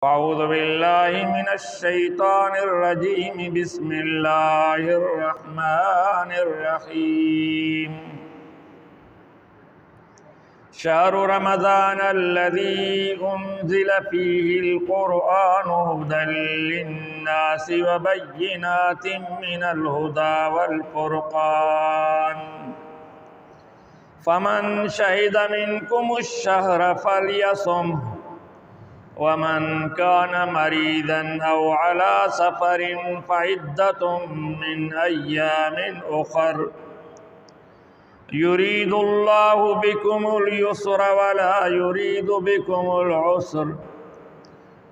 أعوذ بالله من الشيطان الرجيم بسم الله الرحمن الرحيم شهر رمضان الذي أنزل فيه القرآن هدى للناس وبينات من الهدى والفرقان فمن شهد منكم الشهر فليصمه ومن كان مريضا أو على سفر فعدة من أيام أخر يريد الله بكم اليسر ولا يريد بكم العسر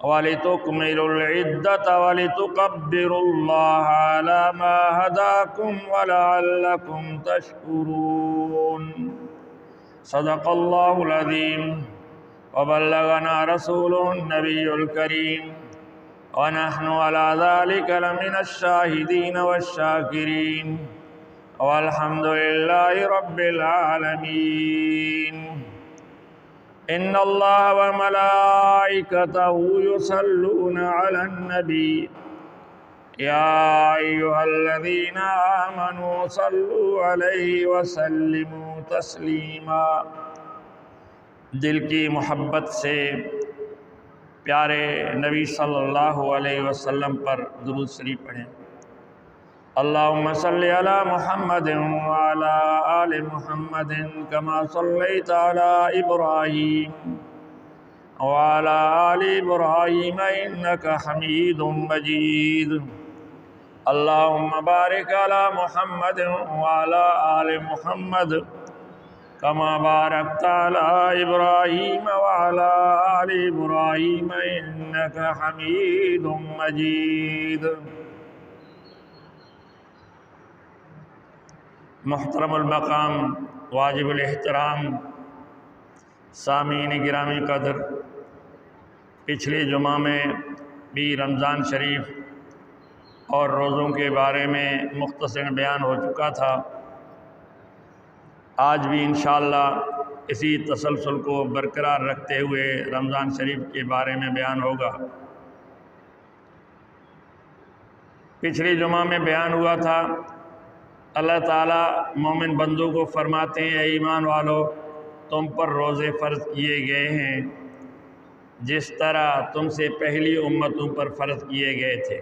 ولتكملوا العدة ولتكبروا الله على ما هداكم ولعلكم تشكرون صدق الله العظيم وبلغنا رسوله النبي الكريم ونحن على ذلك لمن الشاهدين والشاكرين والحمد لله رب العالمين إن الله وملائكته يصلون على النبي يا أيها الذين آمنوا صلوا عليه وسلموا تسليما دل کی محبت سے پیارے نبی صلی اللہ علیہ وسلم پر درود شریف پڑھیں۔ اللہم صلی علی محمد وعلی آل محمد کما صلیت علی ابراہیم وعلی آل ابراہیم انک حمید مجید۔ اللہم بارک علی محمد وعلی آل محمد كما باركت على إبراهيم وعلى آل إبراهيم إنك حميد مجيد۔ محترم المقام، واجب الاحترام، سامعین گرامی قدر، پچھلے جمعہ میں بھی رمضان شریف اور روزوں کے بارے میں مختصر بیان ہو چکا تھا۔ آج بھی انشاءاللہ اسی تسلسل کو برقرار رکھتے ہوئے رمضان شریف کے بارے میں بیان ہوگا۔ پچھلے جمعہ میں بیان ہوا تھا، اللہ تعالیٰ مومن بندوں کو فرماتے ہیں، اے ایمان والو، تم پر روزے فرض کیے گئے ہیں جس طرح تم سے پہلی امتوں پر فرض کیے گئے تھے۔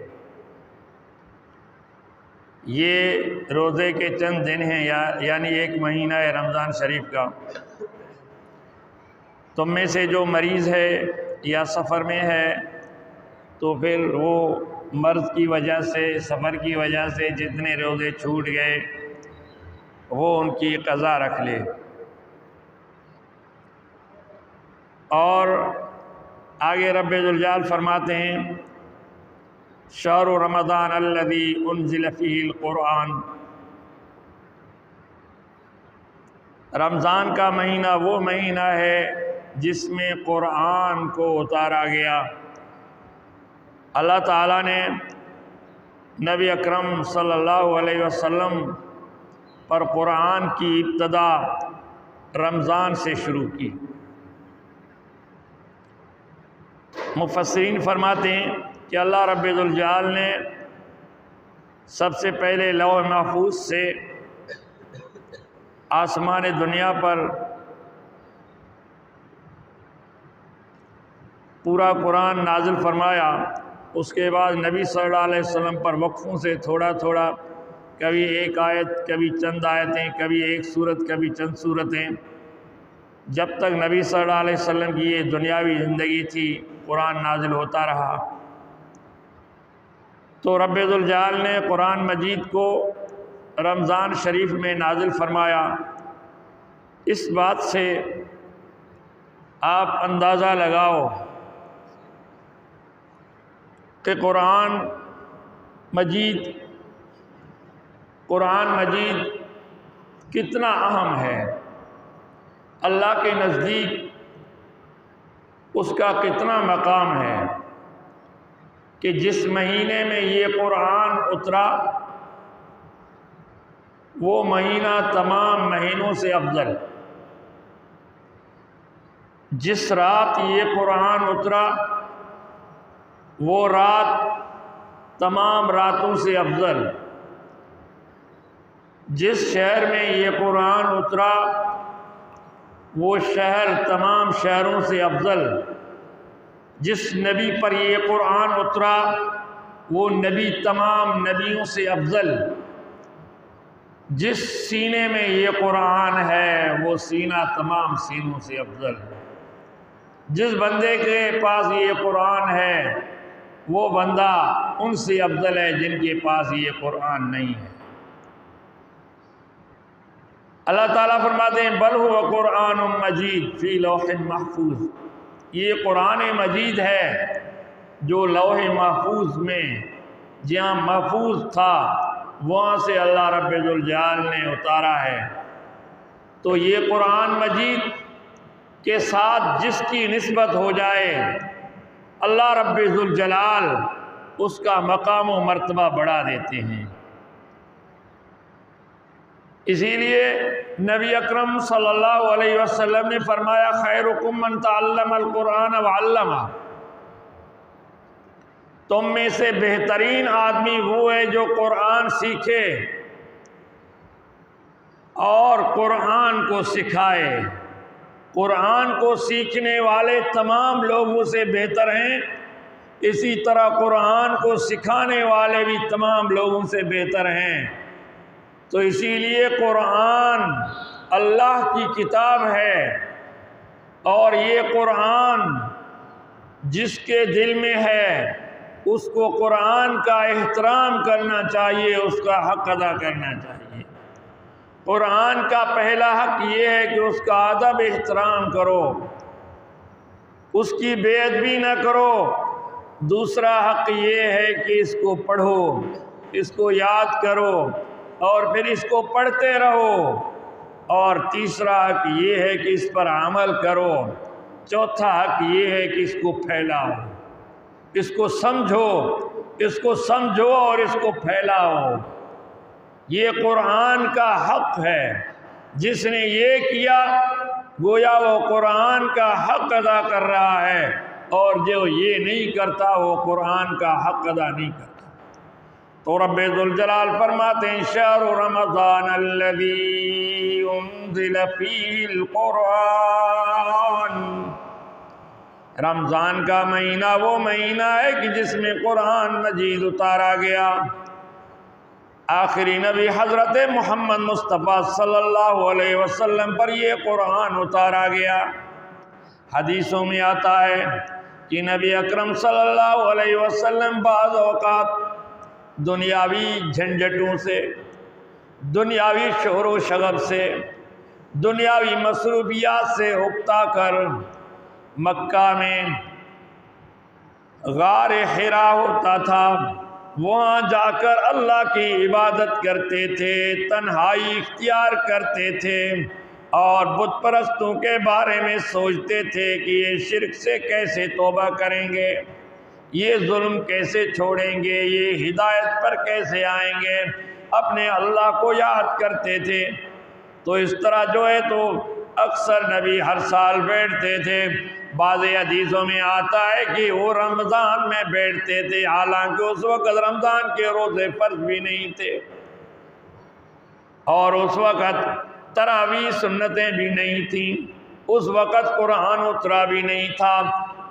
یہ روزے کے چند دن ہیں یعنی ایک مہینہ ہے رمضان شریف کا۔ تم میں سے جو مریض ہے یا سفر میں ہے تو پھر وہ مرض کی وجہ سے، سفر کی وجہ سے جتنے روزے چھوٹ گئے وہ ان کی قضا رکھ لے۔ اور آگے رب ذوالجلال فرماتے ہیں، شہر رمضان الذی انزل فیہ القرآن، رمضان کا مہینہ وہ مہینہ ہے جس میں قرآن کو اتارا گیا۔ اللہ تعالیٰ نے نبی اکرم صلی اللہ علیہ وسلم پر قرآن کی ابتدا رمضان سے شروع کی۔ مفسرین فرماتے ہیں کہ اللہ رب ذوالجلال نے سب سے پہلے لوح محفوظ سے آسمان دنیا پر پورا قرآن نازل فرمایا۔ اس کے بعد نبی صلی اللہ علیہ وسلم پر وقفوں سے تھوڑا تھوڑا، کبھی ایک آیت، کبھی چند آیتیں، کبھی ایک سورت، کبھی چند سورتیں، جب تک نبی صلی اللہ علیہ وسلم کی یہ دنیاوی زندگی تھی قرآن نازل ہوتا رہا۔ تو رب ذوالجلال نے قرآن مجید کو رمضان شریف میں نازل فرمایا۔ اس بات سے آپ اندازہ لگاؤ کہ قرآن مجید کتنا اہم ہے، اللہ کے نزدیک اس کا کتنا مقام ہے کہ جس مہینے میں یہ قرآن اترا وہ مہینہ تمام مہینوں سے افضل۔ جس رات یہ قرآن اترا وہ رات تمام راتوں سے افضل، جس شہر میں یہ قرآن اترا وہ شہر تمام شہروں سے افضل، جس نبی پر یہ قرآن اترا وہ نبی تمام نبیوں سے افضل، جس سینے میں یہ قرآن ہے وہ سینہ تمام سینوں سے افضل، جس بندے کے پاس یہ قرآن ہے وہ بندہ ان سے افضل ہے جن کے پاس یہ قرآن نہیں ہے۔ اللہ تعالیٰ فرماتے ہیں بل هو قرآن مجید فی لوح محفوظ، یہ قرآن مجید ہے جو لوح محفوظ میں جہاں محفوظ تھا وہاں سے اللہ رب ذوالجلال نے اتارا ہے۔ تو یہ قرآن مجید کے ساتھ جس کی نسبت ہو جائے اللہ رب ذوالجلال اس کا مقام و مرتبہ بڑھا دیتے ہیں۔ اسی لیے نبی اکرم صلی اللہ علیہ وسلم نے فرمایا خیرکم من تعلم القرآن وعلمہ، تم میں سے بہترین آدمی وہ ہے جو قرآن سیکھے اور قرآن کو سکھائے۔ قرآن کو سیکھنے والے تمام لوگوں سے بہتر ہیں، اسی طرح قرآن کو سکھانے والے بھی تمام لوگوں سے بہتر ہیں۔ تو اسی لیے قرآن اللہ کی کتاب ہے، اور یہ قرآن جس کے دل میں ہے اس کو قرآن کا احترام کرنا چاہیے، اس کا حق ادا کرنا چاہیے۔ قرآن کا پہلا حق یہ ہے کہ اس کا ادب احترام کرو، اس کی بے ادبی نہ کرو۔ دوسرا حق یہ ہے کہ اس کو پڑھو، اس کو یاد کرو اور پھر اس کو پڑھتے رہو۔ اور تیسرا حق یہ ہے کہ اس پر عمل کرو۔ چوتھا حق یہ ہے کہ اس کو پھیلاؤ، اس کو سمجھو، اس کو سمجھو اور اس کو پھیلاؤ۔ یہ قرآن کا حق ہے، جس نے یہ کیا گویا وہ قرآن کا حق ادا کر رہا ہے، اور جو یہ نہیں کرتا وہ قرآن کا حق ادا نہیں کرتا۔ تو رب ذوالجلال فرماتے ہیں شہر رمضان الذی انزل فیہ القرآن، رمضان کا مہینہ وہ مہینہ ہے کہ جس میں قرآن مجید اتارا گیا۔ آخری نبی حضرت محمد مصطفیٰ صلی اللہ علیہ وسلم پر یہ قرآن اتارا گیا۔ حدیثوں میں آتا ہے کہ نبی اکرم صلی اللہ علیہ وسلم بعض اوقات دنیاوی جھنجھٹوں سے، دنیاوی شور و شغب سے، دنیاوی مصروفیات سے اکتا کر مکہ میں غار حرا ہوتا تھا، وہاں جا کر اللہ کی عبادت کرتے تھے، تنہائی اختیار کرتے تھے اور بت پرستوں کے بارے میں سوچتے تھے کہ یہ شرک سے کیسے توبہ کریں گے، یہ ظلم کیسے چھوڑیں گے، یہ ہدایت پر کیسے آئیں گے، اپنے اللہ کو یاد کرتے تھے۔ تو اس طرح جو ہے تو اکثر نبی ہر سال بیٹھتے تھے۔ بعض حدیثوں میں آتا ہے کہ وہ رمضان میں بیٹھتے تھے، حالانکہ اس وقت رمضان کے روزے فرض بھی نہیں تھے اور اس وقت تراویح سنتیں بھی نہیں تھیں، اس وقت قرآن اترا بھی نہیں تھا۔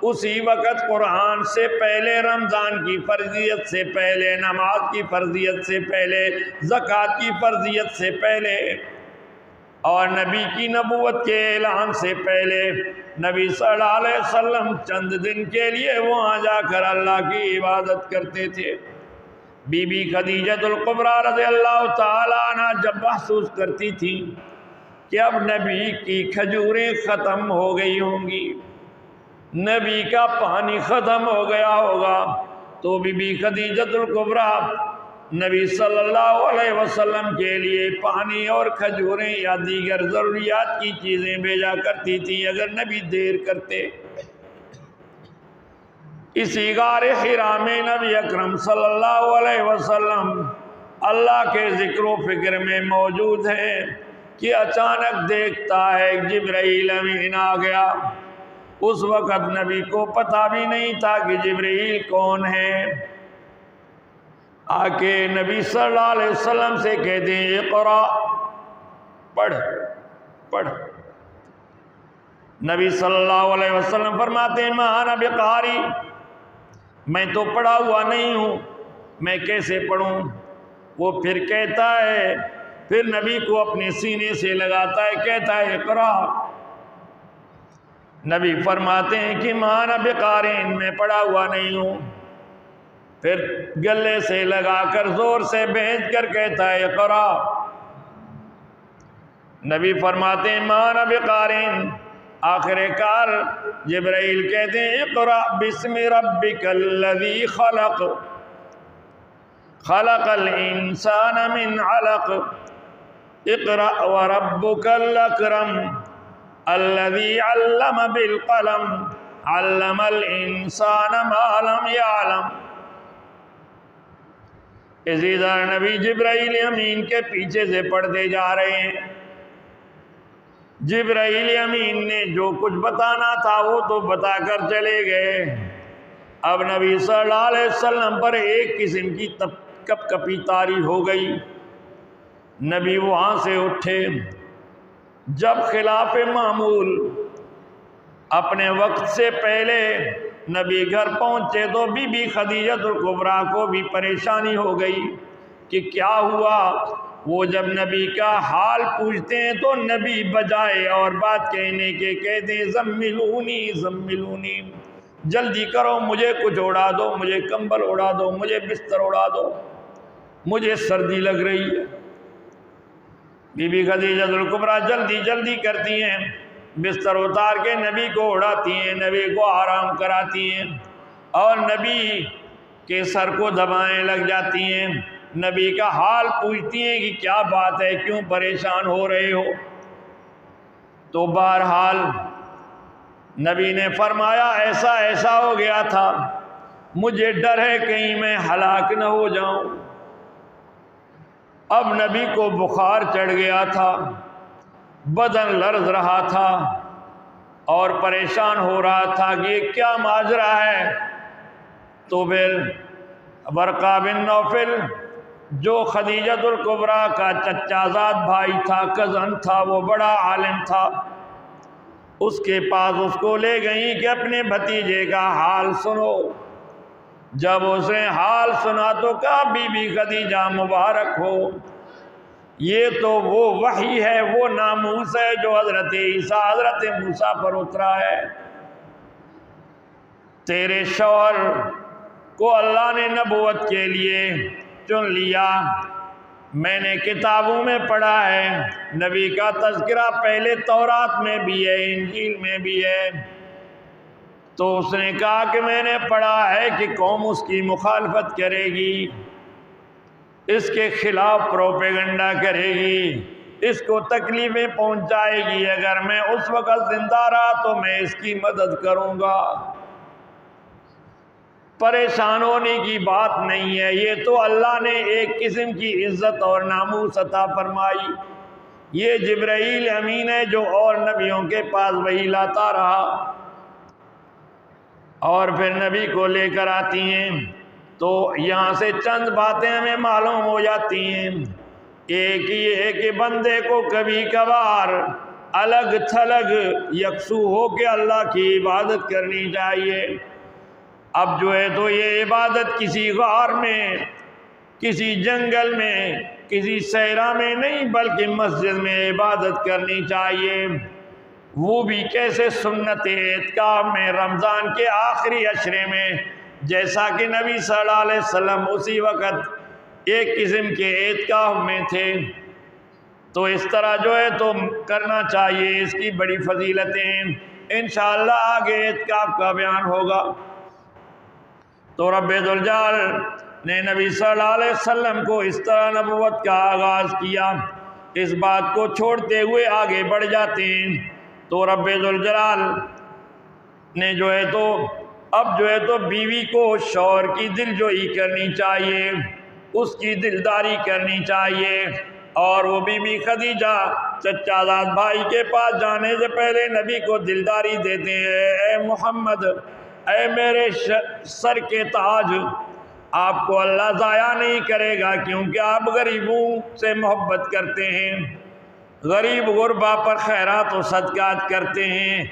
اسی وقت قرآن سے پہلے، رمضان کی فرضیت سے پہلے، نماز کی فرضیت سے پہلے، زکوٰۃ کی فرضیت سے پہلے اور نبی کی نبوت کے اعلان سے پہلے نبی صلی اللہ علیہ وسلم چند دن کے لیے وہاں جا کر اللہ کی عبادت کرتے تھے۔ بی بی خدیجہ الکبریٰ رضی اللہ تعالیٰ عنہ جب محسوس کرتی تھی کہ اب نبی کی کھجوریں ختم ہو گئی ہوں گی، نبی کا پانی ختم ہو گیا ہوگا، تو بی بی خدیجہ الکبریٰ نبی صلی اللہ علیہ وسلم کے لیے پانی اور کھجوریں یا دیگر ضروریات کی چیزیں بھیجا کرتی تھی اگر نبی دیر کرتے۔ اسی غار حرا میں نبی اکرم صلی اللہ علیہ وسلم اللہ کے ذکر و فکر میں موجود ہے کہ اچانک دیکھتا ہے جبرائیل امین آ گیا اس وقت نبی کو پتہ بھی نہیں تھا کہ جبرائیل کون ہے۔ آ کے نبی صلی اللہ علیہ وسلم سے کہتے ہیں اقرا، پڑھ پڑھ۔ نبی صلی اللہ علیہ وسلم فرماتے ہیں ما انا بقاری، میں تو پڑھا ہوا نہیں ہوں، میں کیسے پڑھوں؟ وہ پھر کہتا ہے، پھر نبی کو اپنے سینے سے لگاتا ہے، کہتا ہے اقرا۔ نبی فرماتے ہیں کہ ما انا بقاری، میں پڑھا ہوا نہیں ہوں۔ پھر گلے سے لگا کر زور سے بھیج کر کہتا ہے اقرا۔ نبی فرماتے ہیں ما انا بقاری۔ آخر کار جبرائیل کہتے ہیں اقرا بسم ربک الذی خلق، خلق الانسان من علق، اقرا وربک الاکرم الذی علم بالقلم، علم الانسان ما لم یعلم۔ اسی طرح نبی جبرائیل امین کے پیچھے سے پڑھتے جا رہے ہیں۔ جبرائیل امین نے جو کچھ بتانا تھا وہ تو بتا کر چلے گئے۔ اب نبی صلی اللہ علیہ وسلم پر ایک قسم کی کپ کپی طاری ہو گئی۔ نبی وہاں سے اٹھے، جب خلاف معمول اپنے وقت سے پہلے نبی گھر پہنچے تو بی بی خدیجہ الکبریٰ کو بھی پریشانی ہو گئی کہ کیا ہوا۔ وہ جب نبی کا حال پوچھتے ہیں تو نبی بجائے اور بات کہنے کے کہتے ہیں زملونی زملونی، جلدی کرو مجھے کچھ اڑا دو، مجھے کمبل اڑا دو، مجھے بستر اڑا دو، مجھے سردی لگ رہی ہے۔ بی بی خدیجہ الکبریٰ جلدی جلدی کرتی ہیں، بستر اتار کے نبی کو اڑاتی ہیں، نبی کو آرام کراتی ہیں اور نبی کے سر کو دبائیں لگ جاتی ہیں، نبی کا حال پوچھتی ہیں کہ کیا بات ہے، کیوں پریشان ہو رہے ہو؟ تو بہرحال نبی نے فرمایا ایسا ایسا ہو گیا تھا، مجھے ڈر ہے کہیں میں ہلاک نہ ہو جاؤں۔ اب نبی کو بخار چڑھ گیا تھا، بدن لرز رہا تھا اور پریشان ہو رہا تھا کہ یہ کیا ماجرا ہے۔ تو پھر ورقہ بن نوفل جو خدیجہ الکبریٰ کا چچا زاد بھائی تھا، کزن تھا، وہ بڑا عالم تھا، اس کے پاس اس کو لے گئیں کہ اپنے بھتیجے کا حال سنو۔ جب اس نے حال سنا تو کہا بی بی خدیجہ مبارک ہو، یہ تو وہ وحی ہے، وہ ناموس ہے جو حضرت عیسیٰ حضرت موسیٰ پر اترا ہے۔ تیرے شوہر کو اللہ نے نبوت کے لیے چن لیا، میں نے کتابوں میں پڑھا ہے، نبی کا تذکرہ پہلے تورات میں بھی ہے، انجیل میں بھی ہے۔ تو اس نے کہا کہ میں نے پڑھا ہے کہ قوم اس کی مخالفت کرے گی، اس کے خلاف پروپیگنڈا کرے گی، اس کو تکلیفیں پہنچائے گی، اگر میں اس وقت زندہ رہا تو میں اس کی مدد کروں گا۔ پریشان ہونے کی بات نہیں ہے، یہ تو اللہ نے ایک قسم کی عزت اور ناموس عطا فرمائی۔ یہ جبرائیل امین ہے جو اور نبیوں کے پاس وحی لاتا رہا، اور پھر نبی کو لے کر آتی ہیں۔ تو یہاں سے چند باتیں ہمیں معلوم ہو جاتی ہیں۔ ایک یہ ہے کہ بندے کو کبھی کبھار الگ تھلگ یکسو ہو کے اللہ کی عبادت کرنی چاہیے۔ اب جو ہے تو یہ عبادت کسی غار میں، کسی جنگل میں، کسی صحرا میں نہیں بلکہ مسجد میں عبادت کرنی چاہیے، وہ بھی کیسے سنت اعتکاف میں رمضان کے آخری عشرے میں، جیسا کہ نبی صلی اللہ علیہ وسلم اسی وقت ایک قسم کے اعتکاف میں تھے، تو اس طرح جو ہے تو کرنا چاہیے، اس کی بڑی فضیلتیں ہیں، انشاءاللہ آگے اعتکاف کا بیان ہوگا۔ تو رب ذوالجلال نے نبی صلی اللہ علیہ وسلم کو اس طرح نبوت کا آغاز کیا، اس بات کو چھوڑتے ہوئے آگے بڑھ جاتے ہیں۔ تو رب ذوالجلال نے جو ہے تو اب جو ہے تو بیوی کو شوہر کی دلجوئی کرنی چاہیے، اس کی دلداری کرنی چاہیے، اور وہ بی بی خدیجہ چچا زاد بھائی کے پاس جانے سے پہلے نبی کو دلداری دیتے ہیں، اے محمد، اے میرے سر کے تاج، آپ کو اللہ ضائع نہیں کرے گا، کیونکہ آپ غریبوں سے محبت کرتے ہیں، غریب غربا پر خیرات و صدقات کرتے ہیں،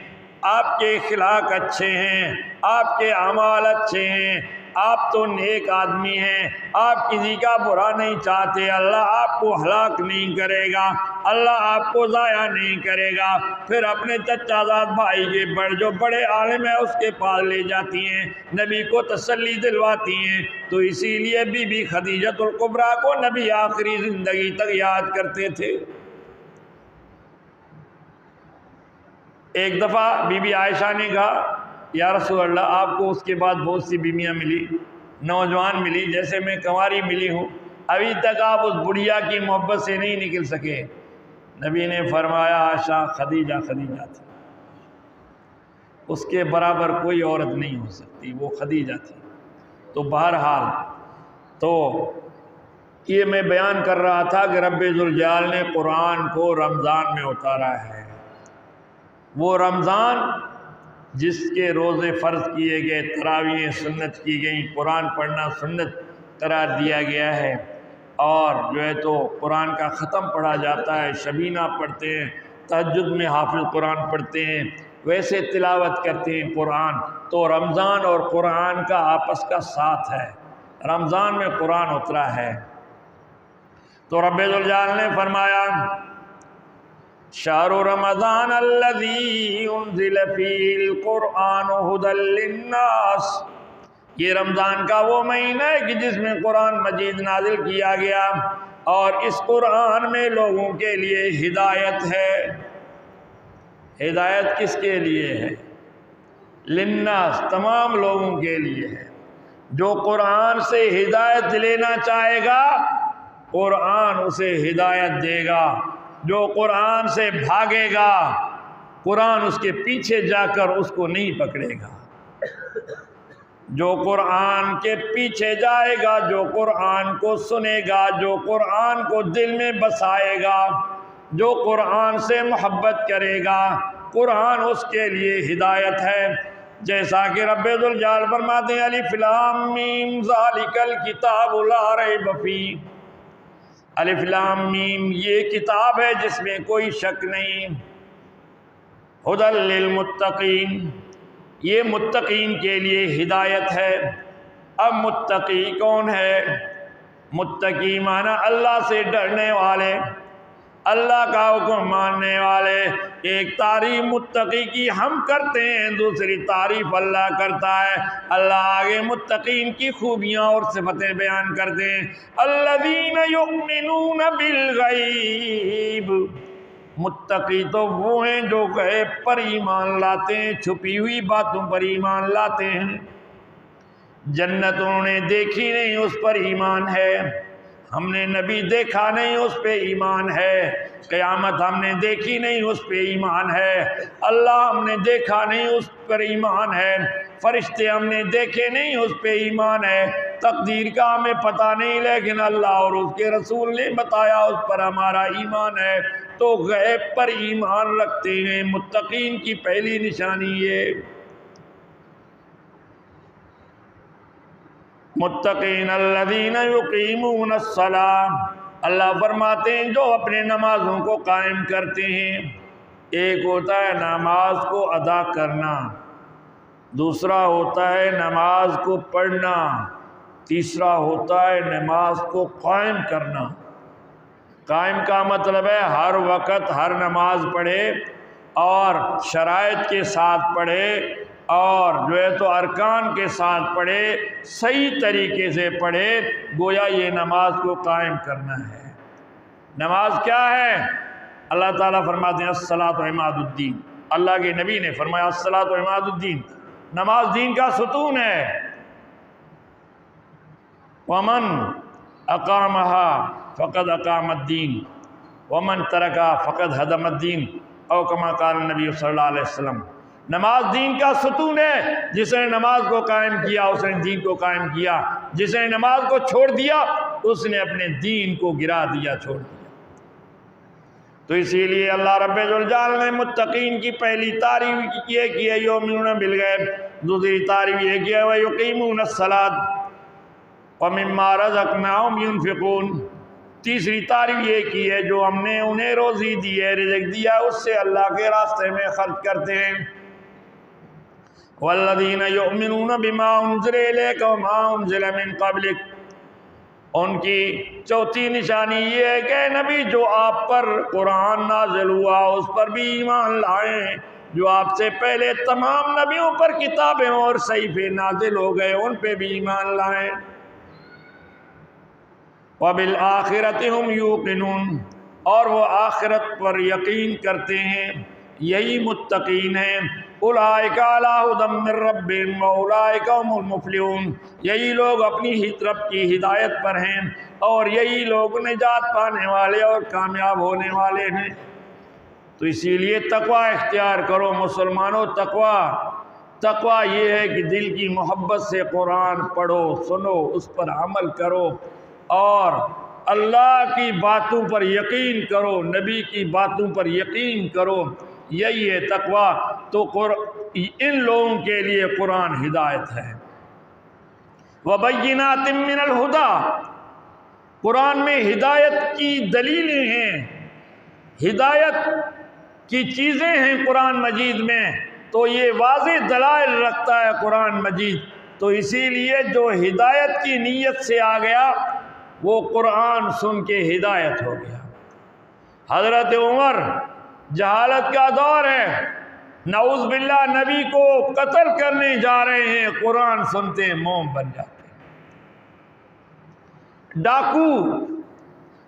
آپ کے اخلاق اچھے ہیں، آپ کے اعمال اچھے ہیں، آپ تو نیک آدمی ہیں، آپ کسی کا برا نہیں چاہتے، اللہ آپ کو ہلاک نہیں کرے گا، اللہ آپ کو ضائع نہیں کرے گا۔ پھر اپنے چچا زاد بھائی کے جو بڑے عالم ہیں اس کے پاس لے جاتی ہیں، نبی کو تسلی دلواتی ہیں۔ تو اسی لیے بی بی خدیجۃ الکبریٰ کو نبی آخری زندگی تک یاد کرتے تھے۔ ایک دفعہ بی بی عائشہ نے کہا، یا رسول اللہ، آپ کو اس کے بعد بہت سی بیویاں ملی، نوجوان ملی، جیسے میں کنواری ملی ہوں، ابھی تک آپ اس بڑھیا کی محبت سے نہیں نکل سکے۔ نبی نے فرمایا، عائشہ خدیجہ خدیجہ تھی، اس کے برابر کوئی عورت نہیں ہو سکتی، وہ خدیجہ تھی۔ تو بہرحال تو یہ میں بیان کر رہا تھا کہ رب ذوالجلال نے قرآن کو رمضان میں اتارا ہے، وہ رمضان جس کے روزے فرض کیے گئے، تراویح سنت کی گئیں، قرآن پڑھنا سنت قرار دیا گیا ہے، اور جو ہے تو قرآن کا ختم پڑھا جاتا ہے، شبینہ پڑھتے ہیں، تہجد میں حافظ قرآن پڑھتے ہیں، ویسے تلاوت کرتے ہیں قرآن۔ تو رمضان اور قرآن کا آپس کا ساتھ ہے، رمضان میں قرآن اترا ہے۔ تو رب ذوالجلال نے فرمایا، شہر رمضان الذی انزل فیہ القرآن ھدی للناس، یہ رمضان کا وہ مہینہ ہے کہ جس میں قرآن مجید نازل کیا گیا، اور اس قرآن میں لوگوں کے لیے ہدایت ہے۔ ہدایت کس کے لیے ہے؟ للناس، تمام لوگوں کے لیے ہے۔ جو قرآن سے ہدایت لینا چاہے گا قرآن اسے ہدایت دے گا، جو قرآن سے بھاگے گا قرآن اس کے پیچھے جا کر اس کو نہیں پکڑے گا۔ جو قرآن کے پیچھے جائے گا، جو قرآن کو سنے گا، جو قرآن کو دل میں بسائے گا، جو قرآن سے محبت کرے گا، قرآن اس کے لیے ہدایت ہے۔ جیسا کہ رب ذوالجلال فرماتے ہیں، الف لام میم ذالک الکتاب لا ریب فیہ، الف لام میم یہ کتاب ہے جس میں کوئی شک نہیں، ھدی للمتقین، یہ متقین کے لیے ہدایت ہے۔ اب متقی کون ہے؟ متقی معنی اللہ سے ڈرنے والے، اللہ کا حکم ماننے والے۔ ایک تعریف متقی کی ہم کرتے ہیں، دوسری تعریف اللہ کرتا ہے۔ اللہ آگے متقین کی خوبیاں اور صفتیں بیان کرتے ہیں، الذین یؤمنون بالغیب، متقی تو وہ ہیں جو غیب پر ایمان لاتے ہیں، چھپی ہوئی باتوں پر ایمان لاتے ہیں۔ جنت انہوں نے دیکھی نہیں، اس پر ایمان ہے۔ ہم نے نبی دیکھا نہیں، اس پہ ایمان ہے۔ قیامت ہم نے دیکھی نہیں، اس پہ ایمان ہے۔ اللہ ہم نے دیکھا نہیں، اس پر ایمان ہے۔ فرشتے ہم نے دیکھے نہیں، اس پہ ایمان ہے۔ تقدیر کا ہمیں پتہ نہیں، لیکن اللہ اور اس کے رسول نے بتایا، اس پر ہمارا ایمان ہے۔ تو غیب پر ایمان رکھتے ہیں، متقین کی پہلی نشانی یہ۔ متقین الذین یقیمون الصلاۃ، اللہ فرماتے ہیں جو اپنے نمازوں کو قائم کرتے ہیں۔ ایک ہوتا ہے نماز کو ادا کرنا، دوسرا ہوتا ہے نماز کو پڑھنا، تیسرا ہوتا ہے نماز کو قائم کرنا۔ قائم کا مطلب ہے ہر وقت ہر نماز پڑھے، اور شرائط کے ساتھ پڑھے، اور جو ہے تو ارکان کے ساتھ پڑھے، صحیح طریقے سے پڑھے، گویا یہ نماز کو قائم کرنا ہے۔ نماز کیا ہے؟ اللہ تعالیٰ فرماتے ہیں الصلاۃ عماد الدین، اللہ کے نبی نے فرمایا الصلاۃ عماد الدین، نماز دین کا ستون ہے۔ ومن اقامها فقد اقام الدین ومن ترکها فقد ہدم الدین، او کما قال النبی صلی اللہ علیہ وسلم۔ نماز دین کا ستون ہے، جس نے نماز کو قائم کیا اس نے دین کو قائم کیا، جس نے نماز کو چھوڑ دیا اس نے اپنے دین کو گرا دیا، چھوڑ دیا۔ تو تو اسی لیے اللہ رب الجلال نے متقین کی پہلی تعریف یہ کی ہے یؤمنون بالغیب، دوسری تعریف یہ کی ہے ویقیمون الصلاۃ ومما رزقناہم ينفقون، تیسری تعریف یہ کی ہے جو ہم نے انہیں روزی دی ہے، رزق دیا، اس سے اللہ کے راستے میں خرچ کرتے ہیں۔ والذین یؤمنون بما انزل الیک وما انزل من قبلک، ان کی چوتھی نشانی یہ ہے کہ نبی جو آپ پر قرآن نازل ہوا اس پر بھی ایمان لائیں، جو آپ سے پہلے تمام نبیوں پر کتابیں اور صحیفے نازل ہو گئے ان پہ بھی ایمان لائیں۔ وبالآخرۃ ہم یوقنون، اور وہ آخرت پر یقین کرتے ہیں، یہی متقین ہیں۔ اولئک علی ھدی من ربہم واولئک ھم المفلحون، یہی لوگ اپنی رب کی ہدایت پر ہیں اور یہی لوگ نجات پانے والے اور کامیاب ہونے والے ہیں۔ تو اسی لیے تقوی اختیار کرو مسلمانوں۔ تقوی یہ ہے کہ دل کی محبت سے قرآن پڑھو، سنو، اس پر عمل کرو اور اللہ کی باتوں پر یقین کرو، نبی کی باتوں پر یقین کرو، یہی ہے تقوی۔ تو ان لوگوں کے لیے قرآن ہدایت ہے۔ وبینات من الہدی، قرآن میں ہدایت کی دلیلیں ہیں، ہدایت کی چیزیں ہیں قرآن مجید میں، تو یہ واضح دلائل رکھتا ہے قرآن مجید۔ تو اسی لیے جو ہدایت کی نیت سے آ گیا وہ قرآن سن کے ہدایت ہو گیا۔ حضرت عمر، جہالت کا دور ہے، نعوذ باللہ نبی کو قتل کرنے جا رہے ہیں، قرآن سنتے ہیں موم بن جاتے ہیں۔ ڈاکو،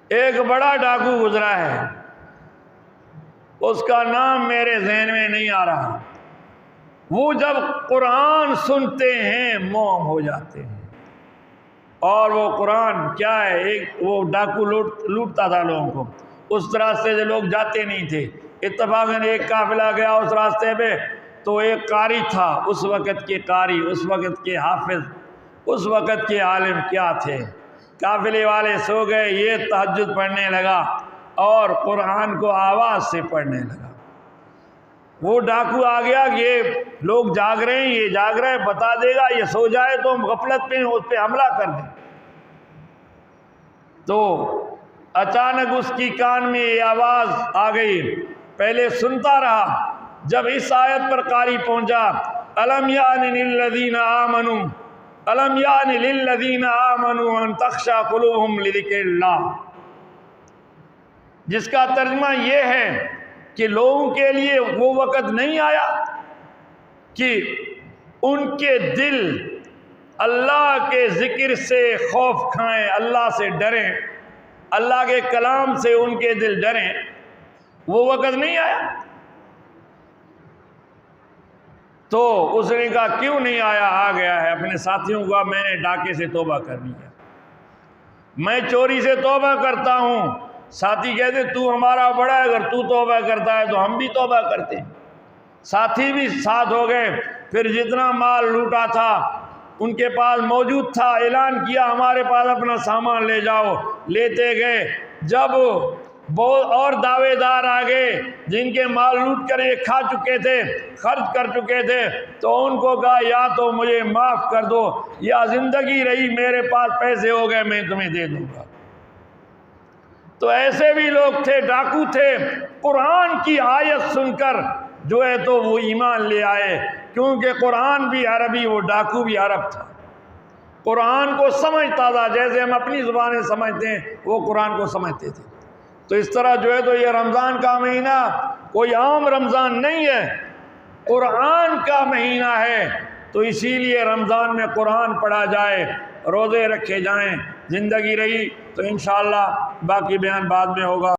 ایک بڑا ڈاکو گزرا ہے، اس کا نام میرے ذہن میں نہیں آ رہا، وہ جب قرآن سنتے ہیں موم ہو جاتے ہیں۔ اور وہ قرآن کیا ہے، ایک وہ ڈاکو لوٹتا تھا لوگوں کو، اس راستے سے لوگ جاتے نہیں تھے، اتفاقاً ایک قافلہ گیا اس راستے پہ، تو ایک قاری تھا، اس وقت کے قاری، اس وقت کے حافظ، اس وقت کے عالم کیا تھے، قافلے والے سو گئے، یہ تہجد پڑھنے لگا اور قرآن کو آواز سے پڑھنے لگا۔ وہ ڈاکو آ گیا کہ یہ لوگ جاگ رہے ہیں، یہ جاگ رہے ہیں، بتا دے گا، یہ سو جائے تو ہم غفلت پہ اس پہ حملہ کر دیں۔ تو اچانک اس کی کان میں یہ آواز آ گئی، پہلے سنتا رہا، جب اس آیت پر قاری پہنچا الم یعن للذین آمنوا الم یعن للذین آمنوا ان تخشع قلوبهم لذکر اللہ، جس کا ترجمہ یہ ہے کہ لوگوں کے لیے وہ وقت نہیں آیا کہ ان کے دل اللہ کے ذکر سے خوف کھائیں، اللہ سے ڈریں، اللہ کے کلام سے ان کے دل ڈریں، وہ وقت نہیں آیا؟ تو اس نے کہا کیوں نہیں آیا؟ آ گیا ہے۔ اپنے ساتھیوں کو میں نے ڈاکے سے توبہ کر لی ہے، میں چوری سے توبہ کرتا ہوں۔ ساتھی کہتے تو ہمارا بڑا ہے، اگر تو توبہ کرتا ہے تو ہم بھی توبہ کرتے ہیں۔ ساتھی بھی ساتھ ہو گئے، پھر جتنا مال لوٹا تھا ان کے پاس موجود تھا، اعلان کیا ہمارے پاس اپنا سامان لے جاؤ، لیتے گئے۔ جب بہت اور دعوے دار آ گئے جن کے مال لوٹ کر یہ کھا چکے تھے، خرچ کر چکے تھے، تو ان کو کہا یا تو مجھے معاف کر دو یا زندگی رہی میرے پاس پیسے ہو گئے میں تمہیں دے دوں گا۔ تو ایسے بھی لوگ تھے، ڈاکو تھے، قرآن کی آیت سن کر جو ہے تو وہ ایمان لے آئے، کیونکہ قرآن بھی عربی، وہ ڈاکو بھی عرب تھا، قرآن کو سمجھتا تھا، جیسے ہم اپنی زبانیں سمجھتے ہیں وہ قرآن کو سمجھتے تھے۔ تو اس طرح جو ہے تو یہ رمضان کا مہینہ کوئی عام رمضان نہیں ہے، قرآن کا مہینہ ہے، تو اسی لیے رمضان میں قرآن پڑھا جائے، روزے رکھے جائیں، زندگی رہی تو انشاءاللہ باقی بیان بعد میں ہوگا۔